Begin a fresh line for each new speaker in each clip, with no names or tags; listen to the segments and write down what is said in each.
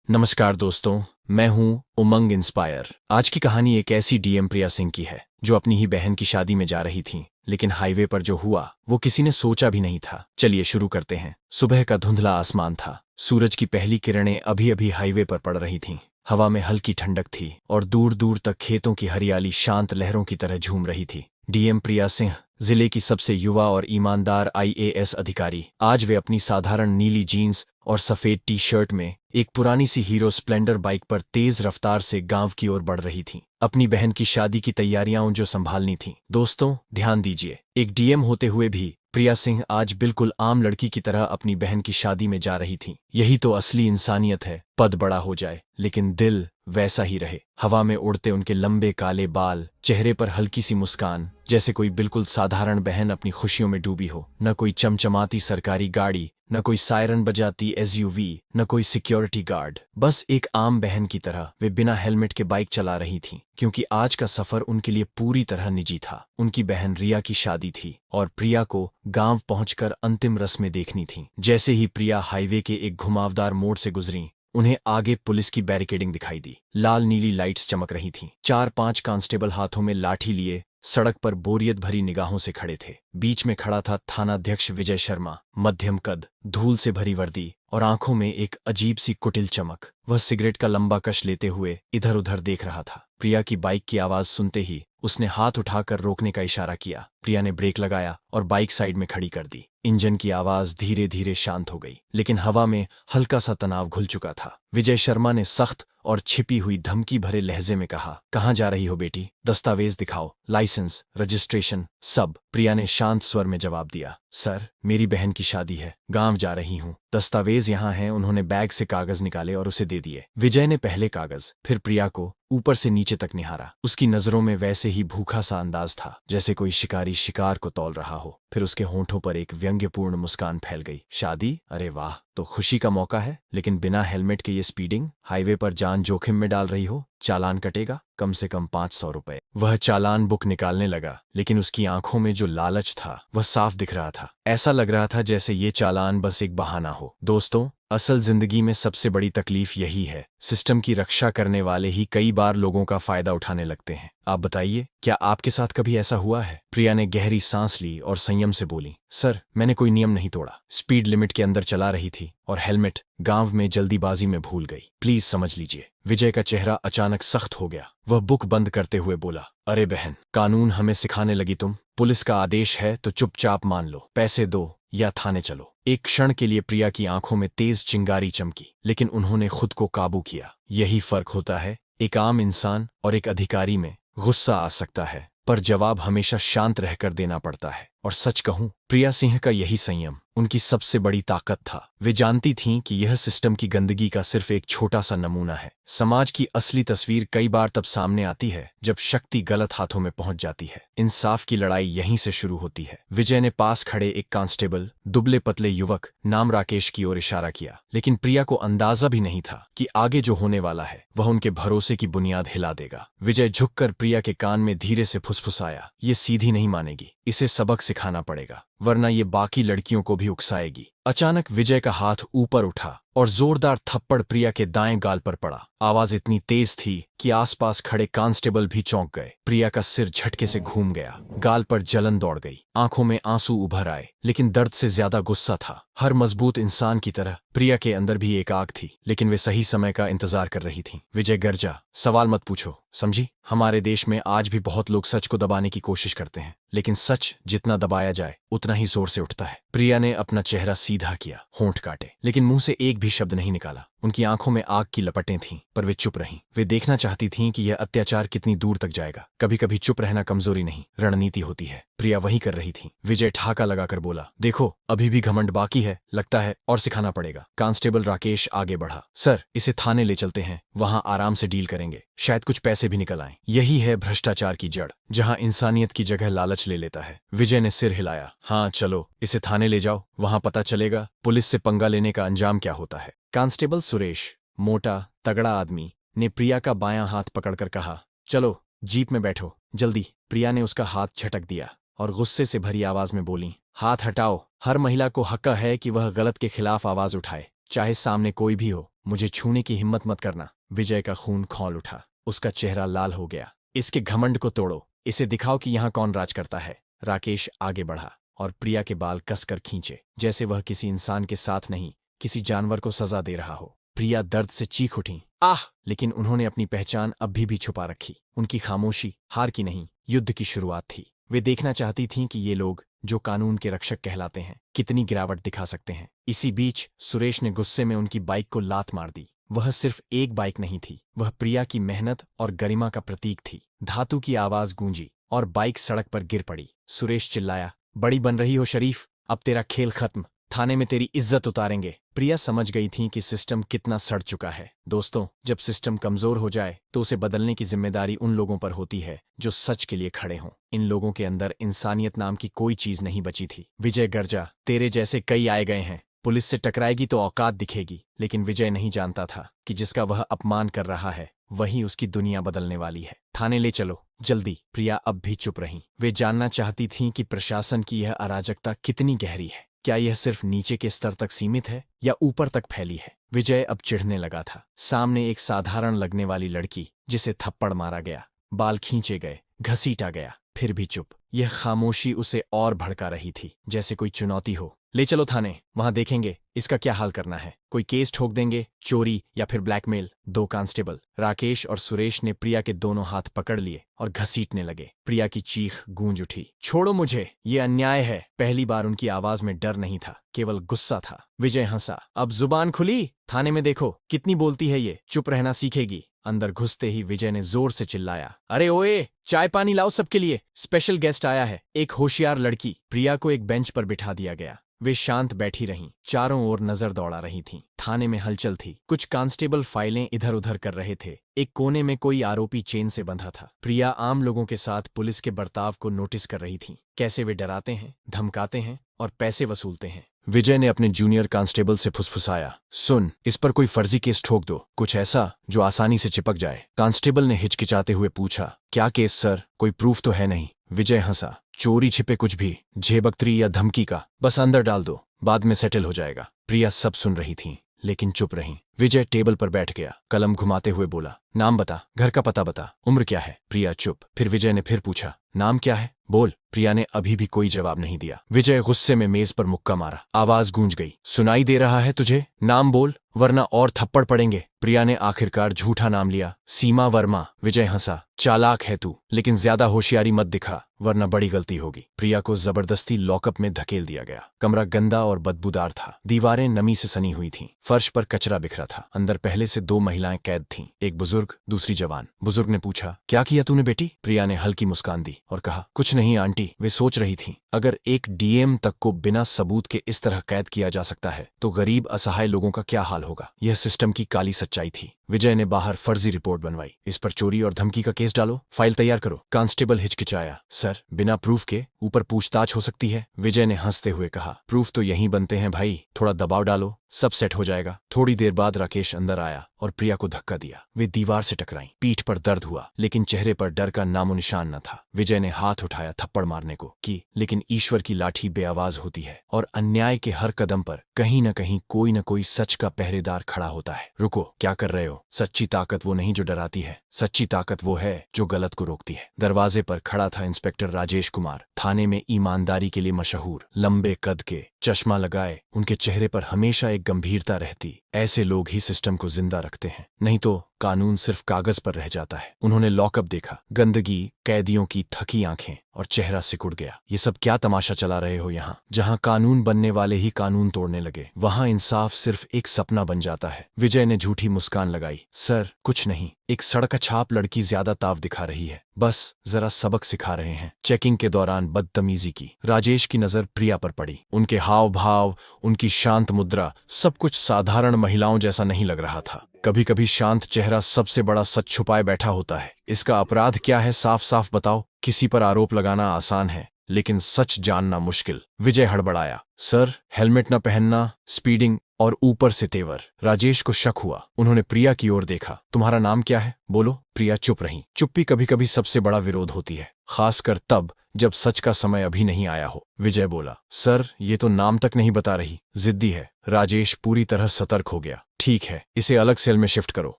नमस्कार दोस्तों, मैं हूं उमंग इंस्पायर। आज की कहानी एक ऐसी डीएम प्रिया सिंह की है जो अपनी ही बहन की शादी में जा रही थी, लेकिन हाईवे पर जो हुआ वो किसी ने सोचा भी नहीं था। चलिए शुरू करते हैं। सुबह का धुंधला आसमान था। सूरज की पहली किरणें अभी अभी हाईवे पर पड़ रही थीं। हवा में हल्की ठंडक थी और दूर दूर तक खेतों की हरियाली शांत लहरों की तरह झूम रही थी। डीएम प्रिया सिंह, जिले की सबसे युवा और ईमानदार आईएएस अधिकारी, आज वे अपनी साधारण नीली जीन्स और सफेद टी शर्ट में एक पुरानी सी हीरो स्प्लेंडर बाइक पर तेज रफ्तार से गांव की ओर बढ़ रही थीं। अपनी बहन की शादी की तैयारियां जो संभालनी थीं। दोस्तों ध्यान दीजिए, एक डीएम होते हुए भी प्रिया सिंह आज बिल्कुल आम लड़की की तरह अपनी बहन की शादी में जा रही थीं। यही तो असली इंसानियत है। पद बड़ा हो जाए लेकिन दिल वैसा ही रहे। हवा में उड़ते उनके लंबे काले बाल, चेहरे पर हल्की सी मुस्कान, जैसे कोई बिल्कुल साधारण बहन अपनी खुशियों में डूबी हो। न कोई चमचमाती सरकारी गाड़ी, न कोई सायरन बजाती एसयूवी, न कोई सिक्योरिटी गार्ड, बस एक आम बहन की तरह वे बिना हेलमेट के बाइक चला रही थीं, क्योंकि आज का सफर उनके लिए पूरी तरह निजी था। उनकी बहन रिया की शादी थी और प्रिया को गांव पहुंचकर अंतिम रस्में देखनी थीं। जैसे ही प्रिया हाईवे के एक घुमावदार मोड़ से गुजरी, उन्हें आगे पुलिस की बैरिकेडिंग दिखाई दी। लाल नीली लाइट्स चमक रही थीं। 4-5 कांस्टेबल हाथों में लाठी लिए सड़क पर बोरियत भरी निगाहों से खड़े थे। बीच में खड़ा था थानाध्यक्ष विजय शर्मा, मध्यम कद, धूल से भरी वर्दी और आंखों में एक अजीब सी कुटिल चमक। वह सिगरेट का लंबा कश लेते हुए इधर उधर देख रहा था। प्रिया की बाइक की आवाज सुनते ही उसने हाथ उठाकर रोकने का इशारा किया। प्रिया ने ब्रेक लगाया और बाइक साइड में खड़ी कर दी। इंजन की आवाज धीरे धीरे शांत हो गई, लेकिन हवा में हल्का सा तनाव घुल चुका था। विजय शर्मा ने सख्त और छिपी हुई धमकी भरे लहजे में कहा, कहाँ जा रही हो बेटी? दस्तावेज दिखाओ, लाइसेंस, रजिस्ट्रेशन, सब। प्रिया ने शांत स्वर में जवाब दिया, सर मेरी बहन की शादी है, गांव जा रही हूँ। दस्तावेज यहाँ हैं। उन्होंने बैग से कागज निकाले और उसे दे दिए। विजय ने पहले कागज, फिर प्रिया को ऊपर से नीचे तक निहारा। उसकी नजरों में वैसे ही भूखा सा अंदाज था, जैसे कोई शिकारी शिकार को तौल रहा हो। फिर उसके होंठों पर एक व्यंग्यपूर्ण मुस्कान फैल गई। शादी? अरे वाह, तो खुशी का मौका है, लेकिन बिना हेलमेट के ये स्पीडिंग, हाईवे पर जान जोखिम में डाल रही हो। चालान कटेगा, कम से कम 500 रुपए। वह चालान बुक निकालने लगा, लेकिन उसकी आंखों में जो लालच था वह साफ दिख रहा था। ऐसा लग रहा था जैसे ये चालान बस एक बहाना हो। दोस्तों, असल जिंदगी में सबसे बड़ी तकलीफ यही है, सिस्टम की रक्षा करने वाले ही कई बार लोगों का फायदा उठाने लगते हैं। आप बताइए, क्या आपके साथ कभी ऐसा हुआ है? प्रिया ने गहरी सांस ली और संयम से बोली, सर मैंने कोई नियम नहीं तोड़ा, स्पीड लिमिट के अंदर चला रही थी और हेलमेट गांव में जल्दीबाजी में भूल गई, प्लीज समझ लीजिए। विजय का चेहरा अचानक सख्त हो गया। वह बुक बंद करते हुए बोला, अरे बहन, कानून हमें सिखाने लगी तुम? पुलिस का आदेश है तो चुपचाप मान लो, पैसे दो या थाने चलो। एक क्षण के लिए प्रिया की आंखों में तेज चिंगारी चमकी, लेकिन उन्होंने खुद को काबू किया। यही फर्क होता है, एक आम इंसान और एक अधिकारी में। गुस्सा आ सकता है, पर जवाब हमेशा शांत रहकर देना पड़ता है। और सच कहूं, प्रिया सिंह का यही संयम उनकी सबसे बड़ी ताकत था। वे जानती थीं कि यह सिस्टम की गंदगी का सिर्फ एक छोटा सा नमूना है। समाज की असली तस्वीर कई बार तब सामने आती है जब शक्ति गलत हाथों में पहुंच जाती है। इंसाफ की लड़ाई यहीं से शुरू होती है। विजय ने पास खड़े एक कांस्टेबल, दुबले पतले युवक नाम राकेश की ओर इशारा किया, लेकिन प्रिया को अंदाजा भी नहीं था कि आगे जो होने वाला है वह उनके भरोसे की बुनियाद हिला देगा। विजय झुककर प्रिया के कान में धीरे से फुसफुसाया, ये सीधी नहीं मानेगी, इसे सबक सिखाना पड़ेगा, वरना ये बाकी लड़कियों को भी उकसाएगी। अचानक विजय का हाथ ऊपर उठा और जोरदार थप्पड़ प्रिया के दाएं गाल पर पड़ा। आवाज इतनी तेज थी कि आसपास खड़े कांस्टेबल भी चौंक गए। प्रिया का सिर झटके से घूम गया, गाल पर जलन दौड़ गई, आंखों में आंसू उभर आए, लेकिन दर्द से ज्यादा गुस्सा था। हर मजबूत इंसान की तरह प्रिया के अंदर भी एक आग थी, लेकिन वे सही समय का इंतजार कर रही थीं। विजय गर्जा, सवाल मत पूछो, समझी? हमारे देश में आज भी बहुत लोग सच को दबाने की कोशिश करते हैं, लेकिन सच जितना दबाया जाए उतना ही जोर से उठता है। प्रिया ने अपना चेहरा सीधा किया, होंठ काटे, लेकिन मुंह से एक भी शब्द नहीं निकाला। उनकी आंखों में आग की लपटें थीं, पर वे चुप रहीं। वे देखना चाहती थीं कि यह अत्याचार कितनी दूर तक जाएगा। कभी कभी चुप रहना कमजोरी नहीं, रणनीति होती है। प्रिया वही कर रही थी। विजय ठाका लगाकर बोला, देखो अभी भी घमंड बाकी है, लगता है और सिखाना पड़ेगा। कांस्टेबल राकेश आगे बढ़ा, सर इसे थाने ले चलते हैं, वहां आराम से डील करेंगे, शायद कुछ पैसे भी निकल आएं। यही है भ्रष्टाचार की जड़, जहां इंसानियत की जगह लालच ले लेता है। विजय ने सिर हिलाया, हाँ चलो, इसे थाने ले जाओ, वहां पता चलेगा पुलिस से पंगा लेने का अंजाम क्या होता है। कांस्टेबल सुरेश, मोटा तगड़ा आदमी, ने प्रिया का बायां हाथ पकड़कर कहा, चलो जीप में बैठो जल्दी। प्रिया ने उसका हाथ झटक दिया और गुस्से से भरी आवाज में बोली, हाथ हटाओ। हर महिला को हक है कि वह गलत के खिलाफ आवाज उठाए, चाहे सामने कोई भी हो। मुझे छूने की हिम्मत मत करना। विजय का खून खौल उठा, उसका चेहरा लाल हो गया। इसके घमंड को तोड़ो, इसे दिखाओ कि यहाँ कौन राज करता है। राकेश आगे बढ़ा और प्रिया के बाल कसकर खींचे, जैसे वह किसी इंसान के साथ नहीं, किसी जानवर को सजा दे रहा हो। प्रिया दर्द से चीख उठी, आह! लेकिन उन्होंने अपनी पहचान अभी भी छुपा रखी। उनकी खामोशी हार की नहीं, युद्ध की शुरुआत थी। वे देखना चाहती थीं कि ये लोग, जो कानून के रक्षक कहलाते हैं, कितनी गिरावट दिखा सकते हैं। इसी बीच सुरेश ने गुस्से में उनकी बाइक को लात मार दी। वह सिर्फ एक बाइक नहीं थी, वह प्रिया की मेहनत और गरिमा का प्रतीक थी। धातु की आवाज गूंजी और बाइक सड़क पर गिर पड़ी। सुरेश चिल्लाया, बड़ी बन रही हो शरीफ, अब तेरा खेल खत्म, थाने में तेरी इज्जत उतारेंगे। प्रिया समझ गई थी कि सिस्टम कितना सड़ चुका है। दोस्तों, जब सिस्टम कमजोर हो जाए तो उसे बदलने की जिम्मेदारी उन लोगों पर होती है जो सच के लिए खड़े हों। इन लोगों के अंदर इंसानियत नाम की कोई चीज नहीं बची थी। विजय गर्जा, तेरे जैसे कई आए गए हैं, पुलिस से टकराएगी तो औकात दिखेगी। लेकिन विजय नहीं जानता था कि जिसका वह अपमान कर रहा है वही उसकी दुनिया बदलने वाली है। थाने ले चलो, जल्दी। प्रिया अब भी चुप रहीं। वे जानना चाहती थीं कि प्रशासन की यह अराजकता कितनी गहरी है। क्या यह सिर्फ नीचे के स्तर तक सीमित है या ऊपर तक फैली है? विजय अब चिढ़ने लगा था। सामने एक साधारण लगने वाली लड़की, जिसे थप्पड़ मारा गया, बाल खींचे गए, घसीटा गया, फिर भी चुप। यह खामोशी उसे और भड़का रही थी, जैसे कोई चुनौती हो। ले चलो थाने, वहां देखेंगे इसका क्या हाल करना है। कोई केस ठोक देंगे, चोरी या फिर ब्लैकमेल। दो कांस्टेबल राकेश और सुरेश ने प्रिया के दोनों हाथ पकड़ लिए और घसीटने लगे। प्रिया की चीख गूंज उठी, छोड़ो मुझे, ये अन्याय है। पहली बार उनकी आवाज में डर नहीं था, केवल गुस्सा था। विजय हंसा, अब जुबान खुली, थाने में देखो कितनी बोलती है ये, चुप रहना सीखेगी। अंदर घुसते ही विजय ने जोर से चिल्लाया, अरे ओए, चाय पानी लाओ सबके लिए, स्पेशल गेस्ट आया है। एक होशियार लड़की। प्रिया को एक बेंच पर बिठा दिया गया। वे शांत बैठी रहीं, चारों ओर नजर दौड़ा रही थीं। थाने में हलचल थी। कुछ कांस्टेबल फाइलें इधर उधर कर रहे थे। एक कोने में कोई आरोपी चेन से बंधा था। प्रिया आम लोगों के साथ पुलिस के बर्ताव को नोटिस कर रही थी, कैसे वे डराते हैं, धमकाते हैं और पैसे वसूलते हैं। विजय ने अपने जूनियर कांस्टेबल से फुसफुसाया, सुन, इस पर कोई फर्जी केस ठोक दो, कुछ ऐसा जो आसानी से चिपक जाए। कांस्टेबल ने हिचकिचाते हुए पूछा, क्या केस सर, कोई प्रूफ तो है नहीं? विजय हंसा, चोरी छिपे कुछ भी, झेबकतरी या धमकी का, बस अंदर डाल दो, बाद में सेटल हो जाएगा। प्रिया सब सुन रही थी लेकिन चुप रहीं। विजय टेबल पर बैठ गया, कलम घुमाते हुए बोला, नाम बता, घर का पता बता, उम्र क्या है? प्रिया चुप। फिर विजय ने फिर पूछा, नाम क्या है, बोल। प्रिया ने अभी भी कोई जवाब नहीं दिया। विजय गुस्से में मेज पर मुक्का मारा। आवाज गूंज गई, सुनाई दे रहा है तुझे? नाम बोल, वरना और थप्पड़ पड़ेंगे। प्रिया ने आखिरकार झूठा नाम लिया, सीमा वर्मा। विजय हंसा, चालाक है तू, लेकिन ज्यादा होशियारी मत दिखा, वरना बड़ी गलती होगी। प्रिया को जबरदस्ती लॉकअप में धकेल दिया गया। कमरा गंदा और बदबूदार था। दीवारें नमी से सनी हुई थीं, फर्श पर कचरा बिखरा था। अंदर पहले से दो महिलाएं कैद थीं, एक बुजुर्ग, दूसरी जवान। बुजुर्ग ने पूछा, क्या किया तूने बेटी? प्रिया ने हल्की मुस्कान दी और कहा, कुछ नहीं आंटी। वे सोच रही थीं, अगर एक डीएम तक को बिना सबूत के इस तरह कैद किया जा सकता है तो गरीब असहाय लोगों का क्या हाल होगा। यह सिस्टम की काली सच्चाई थी। विजय ने बाहर फर्जी रिपोर्ट बनवाई, इस पर चोरी और धमकी का केस डालो, फाइल तैयार करो। कांस्टेबल हिचकिचाया, सर, बिना प्रूफ के ऊपर पूछताछ हो सकती है। विजय ने हंसते हुए कहा, प्रूफ तो यहीं बनते हैं भाई, थोड़ा दबाव डालो, सब सेट हो जाएगा। थोड़ी देर बाद राकेश अंदर आया और प्रिया को धक्का दिया। वे दीवार से टकराईं। पीठ पर दर्द हुआ, लेकिन चेहरे पर डर का नामो निशान न था। विजय ने हाथ उठाया थप्पड़ मारने को की, लेकिन ईश्वर की लाठी बेआवाज होती है और अन्याय के हर कदम पर कहीं न कोई सच का पहरेदार खड़ा होता है। रुको, क्या कर रहे हो? सच्ची ताकत वो नहीं जो डराती है, सच्ची ताकत वो है जो गलत को रोकती है। दरवाजे पर खड़ा था इंस्पेक्टर राजेश कुमार, थाने में ईमानदारी के लिए मशहूर। लंबे कद के, चश्मा लगाए, उनके चेहरे पर हमेशा एक गंभीरता रहती। ऐसे लोग ही सिस्टम को जिंदा रखते हैं, नहीं तो कानून सिर्फ कागज पर रह जाता है। उन्होंने लॉकअप देखा, गंदगी, कैदियों की थकी आंखें और चेहरा सिकुड़ गया। ये सब क्या तमाशा चला रहे हो यहाँ? जहाँ कानून बनने वाले ही कानून तोड़ने लगे, वहाँ इंसाफ सिर्फ एक सपना बन जाता है। विजय ने झूठी मुस्कान लगाई, सर कुछ नहीं, एक सड़क छाप लड़की ज्यादा ताव दिखा रही है, बस जरा सबक सिखा रहे हैं। चेकिंग के दौरान बदतमीजी की। राजेश की नजर प्रिया पर पड़ी। उनके हाव भाव, उनकी शांत मुद्रा, सब कुछ साधारण महिलाओं जैसा नहीं लग रहा था। कभी कभी शांत चेहरा सबसे बड़ा सच छुपाए बैठा होता है। इसका अपराध क्या है, साफ साफ बताओ। किसी पर आरोप लगाना आसान है, लेकिन सच जानना मुश्किल। विजय हड़बड़ाया, सर, हेलमेट न पहनना, स्पीडिंग और ऊपर से तेवर। राजेश को शक हुआ। उन्होंने प्रिया की ओर देखा, तुम्हारा नाम क्या है, बोलो। प्रिया चुप रही। चुप्पी कभी कभी सबसे बड़ा विरोध होती है, खासकर तब जब सच का समय अभी नहीं आया हो। विजय बोला, सर, ये तो नाम तक नहीं बता रही, जिद्दी है। राजेश पूरी तरह सतर्क हो गया। ठीक है, इसे अलग सेल में शिफ्ट करो,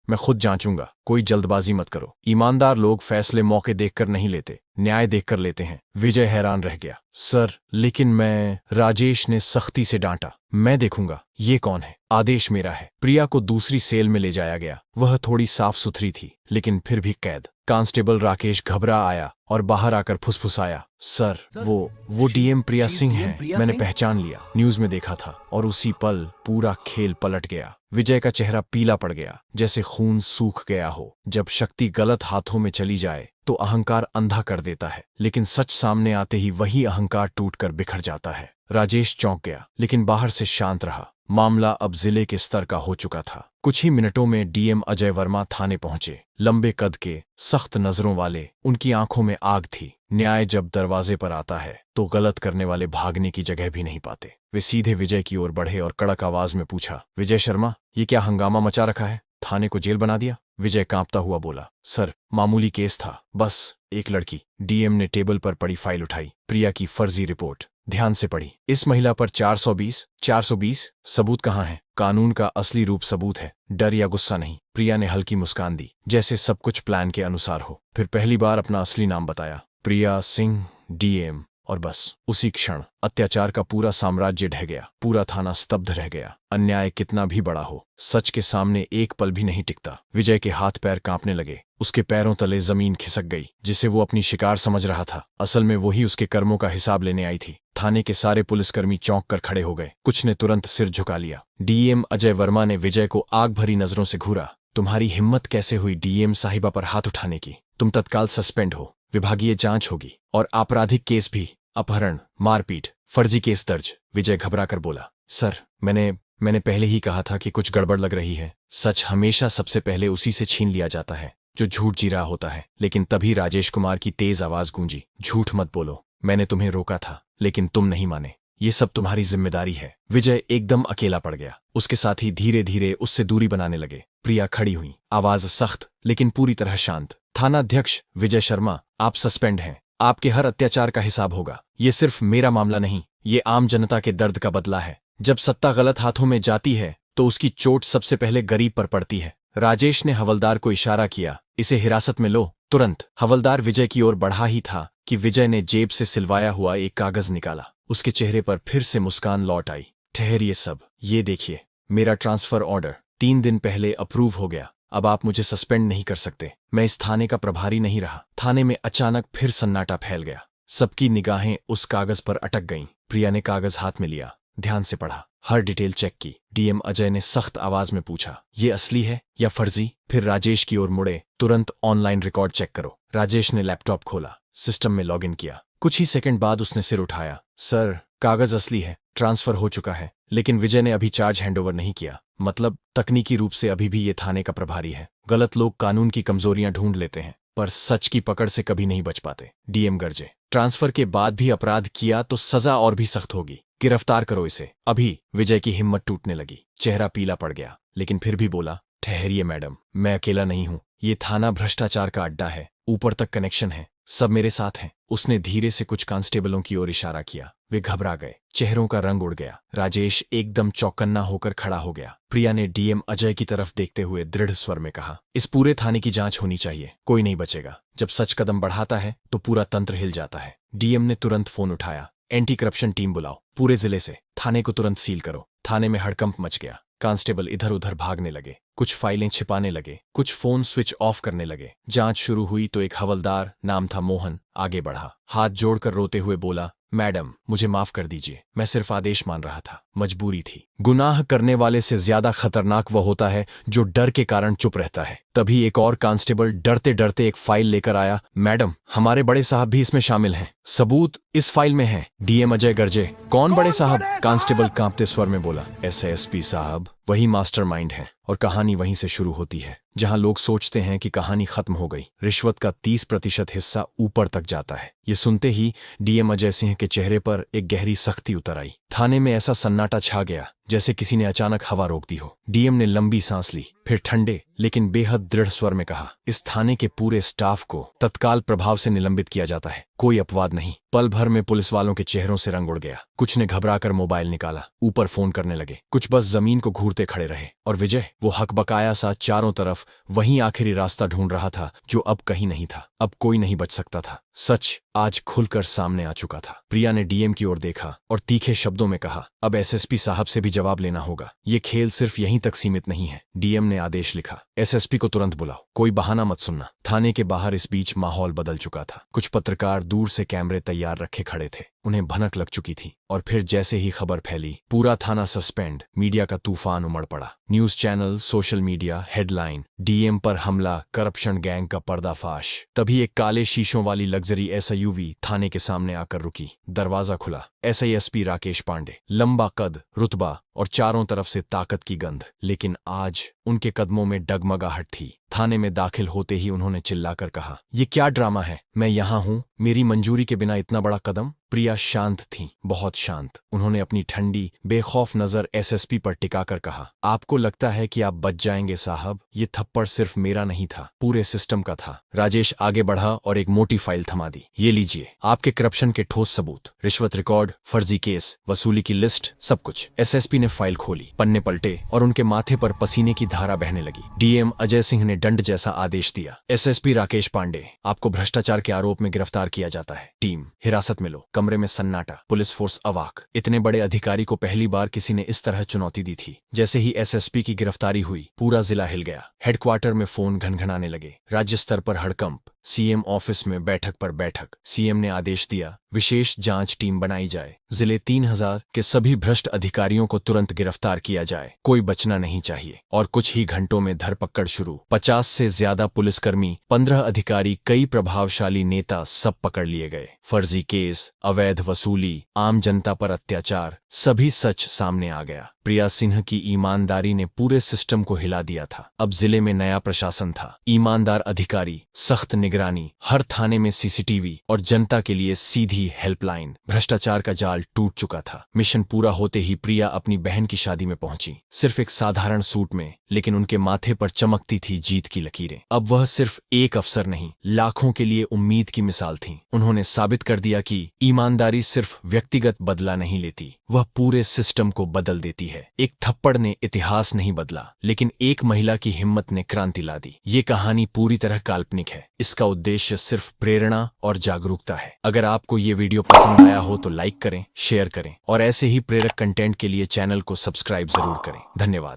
मैं खुद जांचूंगा। कोई जल्दबाजी मत करो। ईमानदार लोग फैसले मौके देखकर नहीं लेते, न्याय देखकर लेते हैं। विजय हैरान रह गया। सर, लेकिन मैं... राजेश ने सख्ती से डांटा। मैं देखूंगा। ये कौन है? आदेश मेरा है। प्रिया को दूसरी सेल में ले जाया गया। वह थोड़ी साफ सुथरी थी, लेकिन फिर भी कैद। कांस्टेबल राकेश घबरा आया और बाहर आकर फुसफुसाया, सर, वो डीएम प्रिया सिंह हैं। मैंने पहचान लिया, न्यूज में देखा था। और उसी पल पूरा खेल पलट गया। विजय का चेहरा पीला पड़ गया, जैसे खून सूख गया हो। जब शक्ति गलत हाथों में चली जाए तो अहंकार अंधा कर देता है, लेकिन सच सामने आते ही वही अहंकार टूटकर बिखर जाता है। राजेश चौंक गया, लेकिन बाहर से शांत रहा। मामला अब जिले के स्तर का हो चुका था। कुछ ही मिनटों में डीएम अजय वर्मा थाने पहुंचे। लंबे कद के, सख्त नजरों वाले, उनकी आंखों में आग थी। न्याय जब दरवाजे पर आता है तो गलत करने वाले भागने की जगह भी नहीं पाते। वे सीधे विजय की ओर बढ़े और कड़क आवाज में पूछा, विजय शर्मा, ये क्या हंगामा मचा रखा है? थाने को जेल बना दिया? विजय कांपता हुआ बोला, सर, मामूली केस था, बस एक लड़की। डीएम ने टेबल पर पड़ी फाइल उठाई। प्रिया की फर्जी रिपोर्ट ध्यान से पढ़ी। इस महिला पर 420 सबूत कहाँ हैं? कानून का असली रूप सबूत है, डर या गुस्सा नहीं। प्रिया ने हल्की मुस्कान दी, जैसे सब कुछ प्लान के अनुसार हो। फिर पहली बार अपना असली नाम बताया, प्रिया सिंह, डीएम। और बस उसी क्षण अत्याचार का पूरा साम्राज्य ढह गया। पूरा थाना स्तब्ध रह गया। अन्याय कितना भी बड़ा हो, सच के सामने एक पल भी नहीं टिकता। विजय के हाथ पैर कांपने लगे। उसके पैरों तले जमीन खिसक गई। जिसे वो अपनी शिकार समझ रहा था, असल में वही उसके कर्मों का हिसाब लेने आई थी। थाने के सारे पुलिसकर्मी चौंक कर खड़े हो गए। कुछ ने तुरंत सिर झुका लिया। डीएम अजय वर्मा ने विजय को आग भरी नजरों से घूरा। तुम्हारी हिम्मत कैसे हुई डीएम साहिबा पर हाथ उठाने की? तुम तत्काल सस्पेंड हो। विभागीय जांच होगी और आपराधिक केस भी, अपहरण, मारपीट, फर्जी केस दर्ज। विजय घबरा कर बोला, सर, मैंने पहले ही कहा था कि कुछ गड़बड़ लग रही है। सच हमेशा सबसे पहले उसी से छीन लिया जाता है जो झूठ जी रहा होता है। लेकिन तभी राजेश कुमार की तेज आवाज गूंजी, झूठ मत बोलो, मैंने तुम्हें रोका था, लेकिन तुम नहीं माने। ये सब तुम्हारी जिम्मेदारी है। विजय एकदम अकेला पड़ गया। उसके साथी धीरे धीरे उससे दूरी बनाने लगे। प्रिया खड़ी हुई, आवाज सख्त लेकिन पूरी तरह शांत। थानाध्यक्ष विजय शर्मा, आप सस्पेंड हैं। आपके हर अत्याचार का हिसाब होगा। ये सिर्फ मेरा मामला नहीं, ये आम जनता के दर्द का बदला है। जब सत्ता गलत हाथों में जाती है तो उसकी चोट सबसे पहले गरीब पर पड़ती है। राजेश ने हवलदार को इशारा किया, इसे हिरासत में लो, तुरंत। हवलदार विजय की ओर बढ़ा ही था कि विजय ने जेब से सिलवाया हुआ एक कागज निकाला। उसके चेहरे पर फिर से मुस्कान लौट आई। ठहरिए सब, ये देखिए, मेरा ट्रांसफर ऑर्डर 3 दिन पहले अप्रूव हो गया। अब आप मुझे सस्पेंड नहीं कर सकते। मैं इस थाने का प्रभारी नहीं रहा। थाने में अचानक फिर सन्नाटा फैल गया। सबकी निगाहें उस कागज पर अटक गईं। प्रिया ने कागज हाथ में लिया, ध्यान से पढ़ा, हर डिटेल चेक की। डीएम अजय ने सख्त आवाज में पूछा, ये असली है या फर्जी? फिर राजेश की ओर मुड़े, तुरंत ऑनलाइन रिकॉर्ड चेक करो। राजेश ने लैपटॉप खोला, सिस्टम में लॉगिन किया। कुछ ही सेकंड बाद उसने सिर उठाया, सर, कागज असली है, ट्रांसफर हो चुका है। लेकिन विजय ने अभी चार्ज हैंडओवर नहीं किया। मतलब तकनीकी रूप से अभी भी ये थाने का प्रभारी है। गलत लोग कानून की कमजोरियां ढूंढ लेते हैं, पर सच की पकड़ से कभी नहीं बच पाते। डीएम गरजे, ट्रांसफर के बाद भी अपराध किया तो सजा और भी सख्त होगी। गिरफ्तार करो इसे अभी। विजय की हिम्मत टूटने लगी, चेहरा पीला पड़ गया, लेकिन फिर भी बोला, ठहरिए मैडम, मैं अकेला नहीं हूं। ये थाना भ्रष्टाचार का अड्डा है, ऊपर तक कनेक्शन है, सब मेरे साथ हैं। उसने धीरे से कुछ कांस्टेबलों की ओर इशारा किया। वे घबरा गए, चेहरों का रंग उड़ गया। राजेश एकदम चौकन्ना होकर खड़ा हो गया। प्रिया ने डीएम अजय की तरफ देखते हुए दृढ़ स्वर में कहा, इस पूरे थाने की जांच होनी चाहिए, कोई नहीं बचेगा। जब सच कदम बढ़ाता है तो पूरा तंत्र हिल जाता है। डीएम ने तुरंत फोन उठाया, एंटी करप्शन टीम बुलाओ, पूरे जिले से। थाने को तुरंत सील करो। थाने में हड़कंप मच गया। कांस्टेबल इधर उधर भागने लगे, कुछ फाइलें छिपाने लगे, कुछ फोन स्विच ऑफ करने लगे। जांच शुरू हुई तो एक हवलदार, नाम था मोहन, आगे बढ़ा, हाथ जोड़कर रोते हुए बोला, मैडम, मुझे माफ कर दीजिए, मैं सिर्फ आदेश मान रहा था, मजबूरी थी। गुनाह करने वाले से ज्यादा खतरनाक वह होता है जो डर के कारण चुप रहता है। तभी एक और कांस्टेबल डरते डरते एक फाइल लेकर आया, मैडम, हमारे बड़े साहब भी इसमें शामिल हैं, सबूत इस फाइल में है। डीएम अजय गरजे, कौन बड़े साहब? कांस्टेबल कांपते स्वर में बोला, एसएसपी साहब, वही मास्टरमाइंड है। और कहानी वहीं से शुरू होती है जहां लोग सोचते हैं कि कहानी खत्म हो गई। रिश्वत का 30% हिस्सा ऊपर तक जाता है। ये सुनते ही डीएम अजय सिंह के चेहरे पर एक गहरी सख्ती उतर आई। थाने में ऐसा सन्नाटा छा गया जैसे किसी ने अचानक हवा रोक दी हो। डीएम ने लंबी सांस ली, फिर ठंडे लेकिन बेहद दृढ़ स्वर में कहा, इस थाने के पूरे स्टाफ को तत्काल प्रभाव से निलंबित किया जाता है। कोई अपवाद नहीं। पल भर में पुलिस वालों के चेहरों से रंग उड़ गया। कुछ ने घबराकर मोबाइल निकाला, ऊपर फोन करने लगे, कुछ बस जमीन को घूरते खड़े रहे। और विजय, वो हकबकाया सा चारों तरफ वहीं आखिरी रास्ता ढूंढ रहा था जो अब कहीं नहीं था। अब कोई नहीं बच सकता था। सच आज खुलकर सामने आ चुका था। प्रिया ने डीएम की ओर देखा और तीखे शब्दों में कहा, अब एसएसपी साहब से भी जवाब लेना होगा। ये खेल सिर्फ यहीं तक सीमित नहीं है। डीएम ने आदेश लिखा, एसएसपी को तुरंत बुलाओ, कोई बहाना मत सुनना। थाने के बाहर इस बीच माहौल बदल चुका था। कुछ पत्रकार दूर से कैमरे तैयार रखे खड़े थे। उन्हें भनक लग चुकी थी। और फिर जैसे ही खबर फैली, पूरा थाना सस्पेंड। मीडिया का तूफान उमड़ पड़ा। News channel, social media, headline, DM पर हमला, करप्शन गैंग का पर्दाफाश। तभी एक काले शीशों वाली लग्जरी एसयूवी थाने के सामने आकर रुकी। दरवाजा खुला। एसआईएसपी राकेश पांडे, लंबा कद, रुतबा और चारों तरफ से ताकत की गंध। लेकिन आज उनके कदमों में डगमगाहट थी। थाने में दाखिल होते ही उन्होंने चिल्लाकर कहा, ये क्या ड्रामा है? मैं यहां हूं, मेरी मंजूरी के बिना इतना बड़ा कदम? प्रिया शांत थीं, बहुत शांत। उन्होंने अपनी ठंडी बेखौफ नजर एसएसपी पर टिकाकर कहा, आपको लगता है कि आप बच जाएंगे साहब? ये थप्पड़ सिर्फ मेरा नहीं था, पूरे सिस्टम का था। राजेश आगे बढ़ा और एक मोटी फाइल थमा दी। ये लीजिए, आपके करप्शन के ठोस सबूत, रिश्वत रिकॉर्ड, फर्जी केस, वसूली की लिस्ट, सब कुछ। एसएसपी ने फाइल खोली, पन्ने पलटे और उनके माथे पर पसीने की धारा बहने लगी। डीएम अजय सिंह ने दंड जैसा आदेश दिया, एसएसपी राकेश पांडे, आपको भ्रष्टाचार के आरोप में गिरफ्तार किया जाता है। टीम हिरासत में लो। कमरे में सन्नाटा, पुलिस फोर्स अवाक। इतने बड़े अधिकारी को पहली बार किसी ने इस तरह चुनौती दी थी। जैसे ही एसएसपी की गिरफ्तारी हुई, पूरा जिला हिल गया। हेडक्वार्टर में फोन घनघनाने लगे। राज्य स्तर पर हड़कंप। सीएम ऑफिस में बैठक पर बैठक। सीएम ने आदेश दिया, विशेष जांच टीम बनाई जाए। जिले 3000 के सभी भ्रष्ट अधिकारियों को तुरंत गिरफ्तार किया जाए, कोई बचना नहीं चाहिए। और कुछ ही घंटों में धरपकड़ शुरू। 50 से ज्यादा पुलिसकर्मी, 15 अधिकारी, कई प्रभावशाली नेता, सब पकड़ लिए गए। फर्जी केस, अवैध वसूली, आम जनता पर अत्याचार, सभी सच सामने आ गया। प्रिया सिंह की ईमानदारी ने पूरे सिस्टम को हिला दिया था। अब जिले में नया प्रशासन था, ईमानदार अधिकारी, सख्त निगरानी, हर थाने में सीसीटीवी और जनता के लिए सीधी हेल्पलाइन। भ्रष्टाचार का जाल टूट चुका था। मिशन पूरा होते ही प्रिया अपनी बहन की शादी में पहुंची, सिर्फ एक साधारण सूट में, लेकिन उनके माथे पर चमकती थी जीत की लकीरें। अब वह सिर्फ एक अफसर नहीं, लाखों के लिए उम्मीद की मिसाल थी। उन्होंने साबित कर दिया कि ईमानदारी सिर्फ व्यक्तिगत बदला नहीं लेती, वह पूरे सिस्टम को बदल देती है। एक थप्पड़ ने इतिहास नहीं बदला, लेकिन एक महिला की हिम्मत ने क्रांति ला दी। ये कहानी पूरी तरह काल्पनिक है। इसका उद्देश्य सिर्फ प्रेरणा और जागरूकता है। अगर आपको ये वीडियो पसंद आया हो तो लाइक करें, शेयर करें और ऐसे ही प्रेरक कंटेंट के लिए चैनल को सब्सक्राइब जरूर करें। धन्यवाद।